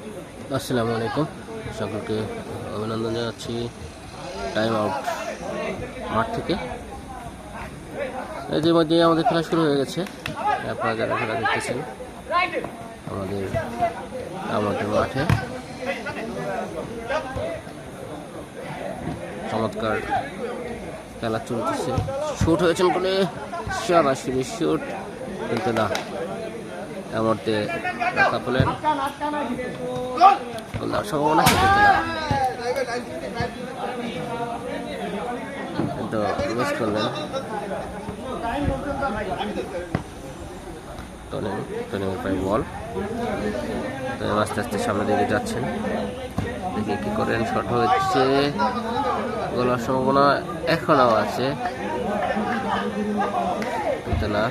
আসসালামু আলাইকুম, সকলকে অভিনন্দন জানাচ্ছি টাইম আউট মাঠ থেকে। এই যে মধ্যে আমাদের খেলা শুরু হয়ে গেছে। আপনারা যারা খেলা দেখতেছেন আমাদের মাঠে চমৎকার খেলা চলতেছে। শুট হয়েছেন বলে সরাসরি শুট, কিন্তু না, এর মধ্যে দেখা পেলেন সম্ভাবনা কিন্তু মিস করলেন। টনিমের পায়ে বল, তো আস্তে আস্তে সামনের দিকে যাচ্ছেন, দেখে কি করেন। শট হচ্ছে, গোলার সম্ভাবনা এখনো আছে, কিন্তু না।